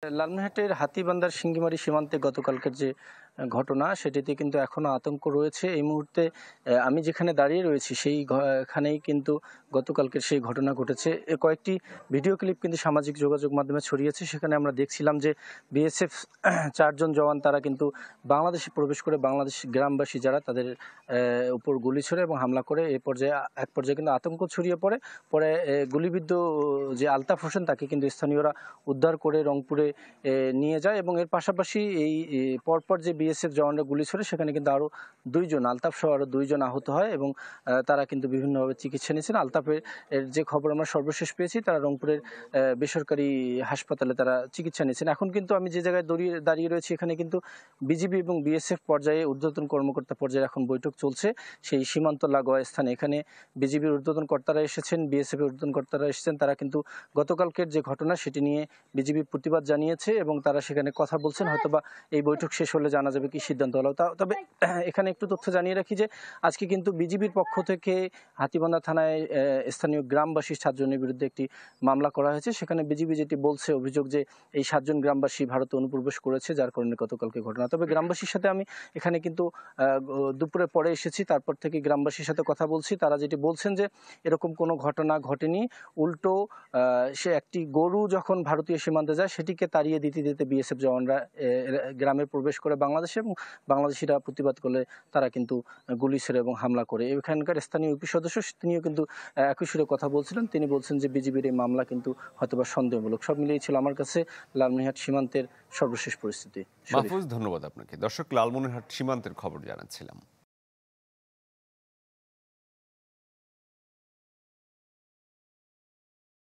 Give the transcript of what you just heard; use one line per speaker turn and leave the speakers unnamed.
লালমনিরহাটের হাতীবান্ধার সিঙ্গিমারি সীমান্তে গতকালকের যে ঘটনা, সেটিতে কিন্তু এখনো আতঙ্ক রয়েছে। এই মুহূর্তে আমি যেখানে দাঁড়িয়ে রয়েছি এখানেই কিন্তু গতকালকের সেই ঘটনা ঘটেছে। কয়েকটি ভিডিও ক্লিপ কিন্তু সামাজিক যোগাযোগ মাধ্যমে ছড়িয়েছে। সেখানে আমরা দেখছিলাম যে বিএসএফ ৪ জন জওয়ান তারা কিন্তু বাংলাদেশে প্রবেশ করে বাংলাদেশ গ্রামবাসী যারা তাদের উপর গুলি ছোড়ে এবং হামলা করে। এক পর্যায়ে কিন্তু আতঙ্ক ছড়িয়ে পড়ে। পরে গুলিবিদ্ধ যে আলতাফ হোসেন তাকে কিন্তু স্থানীয়রা উদ্ধার করে রংপুরে নিয়ে যায় এবং এর পাশাপাশি এই পরপর যে বিএসএফ জওয়ানরা গুলি ছোড়ে সেখানে কিন্তু আরও ২ জন আলতাফ সহ আরও ২ জন আহত হয় এবং তারা কিন্তু বিভিন্নভাবে চিকিৎসা নিয়েছেন। আলতাফের যে খবর আমরা সর্বশেষ পেয়েছি, তারা রংপুরের বেসরকারি হাসপাতালে তারা চিকিৎসা নিয়েছেন। এখন কিন্তু আমি যে জায়গায় দাঁড়িয়ে রয়েছি এখানে কিন্তু বিজিবি এবং বিএসএফ পর্যায়ে ঊর্ধ্বতন কর্মকর্তা পর্যায়ে এখন বৈঠক চলছে সেই সীমান্ত লাগোয়া স্থানে। এখানে বিজিবির ঊর্ধ্বতন কর্তারা এসেছেন, বিএসএফের ঊর্ধ্বতন কর্তারা এসেছেন। তারা কিন্তু গতকালকের যে ঘটনা সেটি নিয়ে বিজিবি প্রতিবাদ জানিয়েছে এবং তারা সেখানে কথা বলছেন। হয়তোবা এই বৈঠক শেষ হলে জানা যাবে কি সিদ্ধান্ত হলো। তবে এখানে একটু তথ্য জানিয়ে রাখি যে আজকে কিন্তু বিজিবির পক্ষ থেকে হাতীবান্ধা থানায় স্থানীয় গ্রামবাসী 7 জনের বিরুদ্ধে একটি মামলা করা হয়েছে। সেখানে বিজিবি যেটি বলছে, অভিযোগ যে এই 7 জন গ্রামবাসী ভারতে অনুপ্রবেশ করেছে, যার কারণে গতকালকে ঘটনা। তবে গ্রামবাসীর সাথে আমি এখানে কিন্তু দুপুরে পরে এসেছি, তারপর থেকে গ্রামবাসীর সাথে কথা বলছি। তারা যেটি বলছেন যে এরকম কোনো ঘটনা ঘটেনি, উল্টো সে একটি গরু যখন ভারতীয় সীমান্তে যায় সেটিকে তাড়িয়ে দিতে দিতে বিএসএফ জওয়ানরা গ্রামে প্রবেশ করে বাংলাদেশে এবং বাংলাদেশিরা প্রতিবাদ করলে তারা কিন্তু গুলি ছেড়ে এবং হামলা করে। এখানকার স্থানীয় ইউপি সদস্য তিনিও কিন্তু একই সুরে কথা বলছিলেন। তিনি বলছেন যে বিজিবির এই মামলা কিন্তু হয়তোবা সন্দেহমূলক। সব মিলিয়ে ছিল আমার কাছে লালমনিরহাট সীমান্তের সর্বশেষ পরিস্থিতি।
মাহফুজ, ধন্যবাদ আপনাকে। দর্শক, লালমনিরহাট সীমান্তের খবর জানাচ্ছিলাম।